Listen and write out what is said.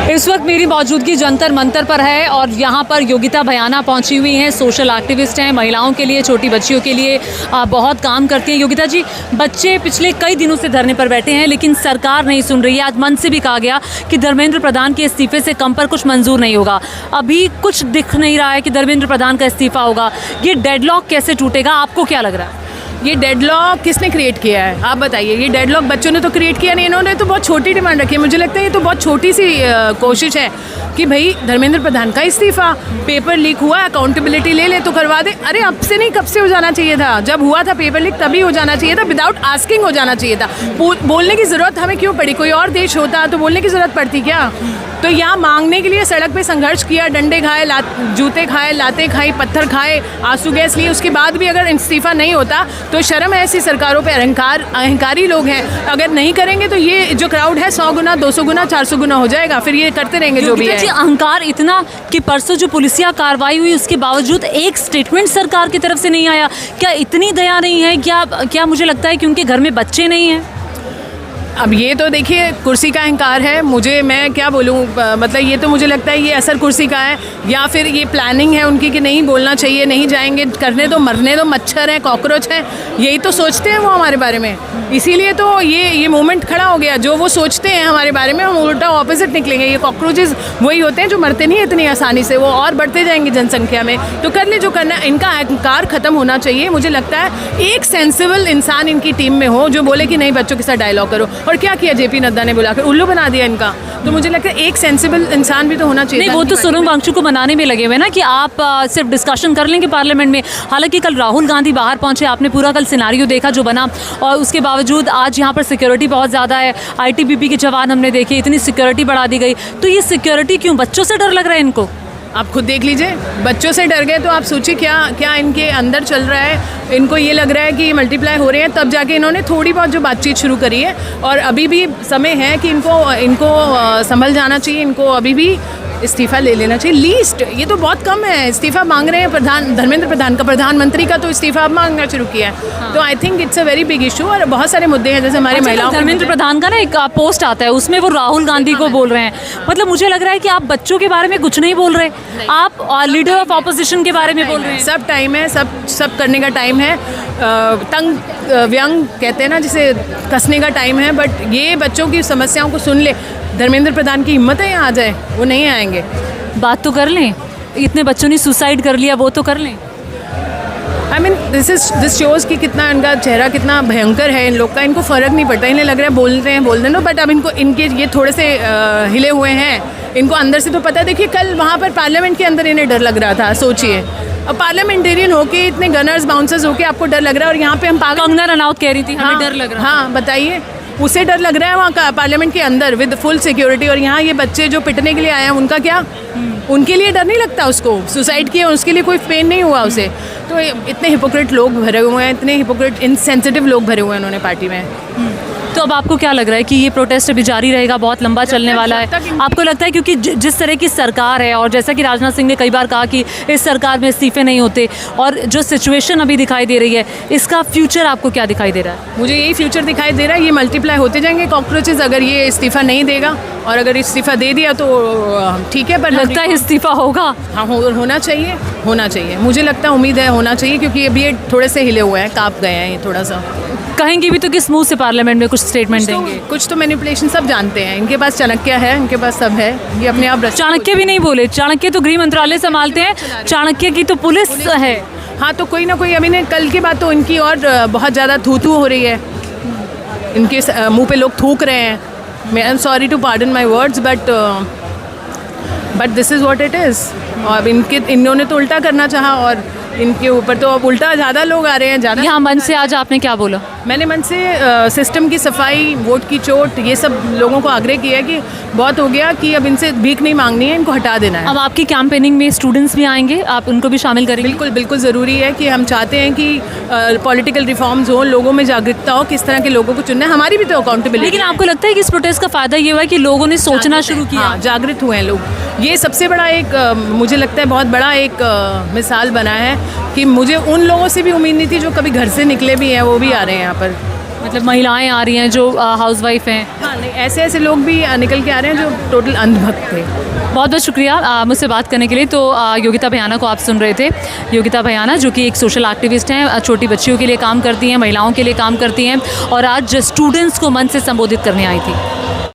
इस वक्त मेरी मौजूदगी जंतर मंतर पर है और यहाँ पर योगिता भयाना पहुँची हुई हैं। सोशल एक्टिविस्ट हैं, महिलाओं के लिए, छोटी बच्चियों के लिए बहुत काम करती हैं। योगिता जी, बच्चे पिछले कई दिनों से धरने पर बैठे हैं लेकिन सरकार नहीं सुन रही है। आज मंच से भी कहा गया कि धर्मेंद्र प्रधान के इस्तीफे से कम पर कुछ मंजूर नहीं होगा। अभी कुछ दिख नहीं रहा है कि धर्मेंद्र प्रधान का इस्तीफा होगा। ये डेडलॉक कैसे टूटेगा, आपको क्या लग रहा है? ये डेडलॉक किसने क्रिएट किया है, आप बताइए। ये डेडलॉक बच्चों ने तो क्रिएट किया नहीं, इन्होंने तो बहुत छोटी डिमांड रखी है। मुझे लगता है ये तो बहुत छोटी सी कोशिश है कि भाई धर्मेंद्र प्रधान का इस्तीफा, पेपर लीक हुआ, अकाउंटेबिलिटी ले ले तो करवा दे। अरे अब से नहीं, कब से हो जाना चाहिए था। जब हुआ था पेपर लीक तभी हो जाना चाहिए था, विदाउट आस्किंग हो जाना चाहिए था। बोलने की ज़रूरत हमें क्यों पड़ी? कोई और देश होता तो बोलने की ज़रूरत पड़ती क्या? तो यहाँ मांगने के लिए सड़क पे संघर्ष किया, डंडे खाए, जूते खाए, लातें खाई, पत्थर खाए, आंसू गैस लिए, उसके बाद भी अगर इस्तीफा नहीं होता तो शर्म है ऐसी सरकारों पे। अहंकारी लोग हैं, अगर नहीं करेंगे तो ये जो क्राउड है 100 गुना, 200 गुना, 400 गुना हो जाएगा। फिर ये करते रहेंगे जो भी है। अहंकार इतना कि परसों जो पुलिसिया कार्रवाई हुई उसके बावजूद एक स्टेटमेंट सरकार की तरफ से नहीं आया। क्या इतनी दया नहीं है? क्या मुझे लगता है कि उनके घर में बच्चे नहीं हैं? अब ये तो देखिए कुर्सी का अहंकार है। मैं क्या बोलूँ, मतलब ये तो मुझे लगता है ये असर कुर्सी का है, या फिर ये प्लानिंग है उनकी कि नहीं बोलना चाहिए, नहीं जाएंगे, करने दो, मरने दो, मच्छर हैं, कॉकरोच हैं, यही तो सोचते हैं वो हमारे बारे में। इसीलिए तो ये मोमेंट खड़ा हो गया। जो वो सोचते हैं हमारे बारे में, हम उल्टा ऑपोजिट निकलेंगे। ये कॉकरोचेस वही होते हैं जो मरते नहीं इतनी आसानी से, वो और बढ़ते जाएंगे जनसंख्या में। तो कर ले जो करना, इनका अहंकार ख़त्म होना चाहिए। मुझे लगता है एक सेंसिबल इंसान इनकी टीम में हो जो बोले कि नहीं बच्चों के साथ डायलॉग करो। और क्या किया जेपी नड्डा ने, बुलाकर उल्लू बना दिया इनका। तो मुझे लगता है एक सेंसिबल इंसान भी तो होना चाहिए। नहीं, वो तो सोनम वांगचुक को मनाने में लगे हुए ना कि आप सिर्फ डिस्कशन कर लेंगे पार्लियामेंट में। हालांकि कल राहुल गांधी बाहर पहुंचे, आपने पूरा कल सिनारियो देखा जो बना, और उसके बावजूद आज यहाँ पर सिक्योरिटी बहुत ज़्यादा है। ITBP के जवान हमने देखे, इतनी सिक्योरिटी बढ़ा दी गई। तो ये सिक्योरिटी क्यों? बच्चों से डर लग रहा है इनको? आप खुद देख लीजिए, बच्चों से डर गए तो आप सोचिए क्या इनके अंदर चल रहा है। इनको ये लग रहा है कि मल्टीप्लाई हो रहे हैं, तब जाके इन्होंने थोड़ी बहुत जो बातचीत शुरू करी है। और अभी भी समय है कि इनको संभल जाना चाहिए। इनको अभी भी इस्तीफ़ा ले लेना चाहिए लीस्ट। ये तो बहुत कम है, इस्तीफ़ा मांग रहे हैं धर्मेंद्र प्रधान का, प्रधानमंत्री का तो इस्तीफ़ा मांगना शुरू किया है। हाँ। तो I think it's a very big issue. और बहुत सारे मुद्दे हैं, जैसे हमारे महिलाओं। धर्मेंद्र प्रधान का ना एक पोस्ट आता है, उसमें वो राहुल गांधी को बोल रहे हैं। मतलब मुझे लग रहा है कि आप बच्चों के बारे में कुछ नहीं बोल रहे, आप लीडर ऑफ ऑपोजिशन के बारे में बोल रहे हैं। सब टाइम है, सब करने का टाइम है। तंग व्यंग कहते हैं ना, जिसे कसने का टाइम है। बट ये बच्चों की समस्याओं को सुन ले, धर्मेंद्र प्रधान की हिम्मत है यहाँ आ जाए, वो नहीं आएंगे। बात तो कर लें, इतने बच्चों ने सुसाइड कर लिया, वो तो कर लें। आई मीन दिस शोज़ कि कितना इनका चेहरा कितना भयंकर है इन लोग का। इनको फ़र्क नहीं पड़ता, इन्हें लग रहा है बोल रहे हैं। बट अब इनके ये थोड़े से हिले हुए हैं, इनको अंदर से तो पता है। देखिए कल वहाँ पर पार्लियामेंट के अंदर इन्हें डर लग रहा था, सोचिए। अब पार्लियामेंटेरियन होके इतने गनर्स बाउंसर्स होके आपको डर लग रहा है, और यहाँ पे हम कंगना रनौत कह रही थी हमें डर लग रहा है। हाँ बताइए, उसे डर लग रहा है वहाँ का पार्लियामेंट के अंदर विद फुल सिक्योरिटी। और यहाँ ये बच्चे जो पिटने के लिए आए हैं, उनका क्या? उनके लिए डर नहीं लगता? उसको सुसाइड किया, उसके लिए कोई पेन नहीं हुआ उसे? तो इतने हिपोक्रेट लोग भरे हुए हैं, इतने हिपोक्रेट इनसेंसिटिव लोग भरे हुए हैं उन्होंने पार्टी में। तो अब आपको क्या लग रहा है कि ये प्रोटेस्ट अभी जारी रहेगा, बहुत लंबा चलने वाला है? आपको लगता है क्योंकि जिस तरह की सरकार है, और जैसा कि राजनाथ सिंह ने कई बार कहा कि इस सरकार में इस्तीफे नहीं होते, और जो सिचुएशन अभी दिखाई दे रही है, इसका फ्यूचर आपको क्या दिखाई दे रहा है? मुझे यही फ्यूचर दिखाई दे रहा है। ये मल्टीप्लाई होते जाएंगे कॉकरोचेस, अगर ये इस्तीफा नहीं देगा। और अगर इस्तीफा दे दिया तो ठीक है, पर लगता है इस्तीफा होगा। हाँ, होना चाहिए। मुझे लगता है, उम्मीद है होना चाहिए, क्योंकि अभी ये थोड़े से हिले हुए हैं, काँप गए हैं ये थोड़ा सा। कहेंगे भी तो किस मुंह से पार्लियामेंट में कुछ स्टेटमेंट देंगे? कुछ तो मैनिपुलेशन सब जानते हैं, इनके पास चाणक्य है, इनके पास सब है। ये अपने आप चाणक्य भी नहीं बोले, चाणक्य तो गृह मंत्रालय संभालते हैं, चाणक्य की तो पुलिस है। हाँ, तो कोई ना कोई, अभी ने कल की बात तो इनकी और बहुत ज़्यादा थू हो रही है। इनके मुंह पे लोग थूक रहे हैं। I am sorry to pardon my words, but this is what it is. और इन्होंने तो उल्टा करना चाहा, और इनके ऊपर तो अब उल्टा ज़्यादा लोग आ रहे हैं। ज़्यादा यहाँ मन से आज आपने क्या बोला? मैंने मन से सिस्टम की सफाई, वोट की चोट, ये सब लोगों को आग्रह किया कि बहुत हो गया, कि अब इनसे भीख नहीं मांगनी है, इनको हटा देना है। अब आपकी कैंपेनिंग में स्टूडेंट्स भी आएंगे, आप उनको भी शामिल करेंगे? बिल्कुल ज़रूरी है कि हम चाहते हैं कि पॉलिटिकल रिफॉर्म्स हो, लोगों में जागरूकता हो, किस तरह के लोगों को चुनना है। हमारी भी तो अकाउंटेबिलिटी। लेकिन आपको लगता है कि इस प्रोटेस्ट का फ़ायदा ये हुआ है कि लोगों ने सोचना शुरू किया? हाँ, जागृत हुए हैं लोग। ये सबसे बड़ा एक मुझे लगता है बहुत बड़ा एक मिसाल बना है कि मुझे उन लोगों से भी उम्मीद नहीं थी जो कभी घर से निकले भी हैं, वो भी आ रहे हैं यहाँ पर। मतलब महिलाएं आ रही हैं जो हाउसवाइफ हैं। हाँ नहीं, ऐसे ऐसे लोग भी निकल के आ रहे हैं जो टोटल अंधभक्त थे। बहुत बहुत शुक्रिया मुझसे बात करने के लिए। तो योगिता भयाना को आप सुन रहे थे। योगिता भयाना जो कि एक सोशल एक्टिविस्ट हैं, छोटी बच्चियों के लिए काम करती हैं, महिलाओं के लिए काम करती हैं और आज स्टूडेंट्स को मंच से संबोधित करने आई थी।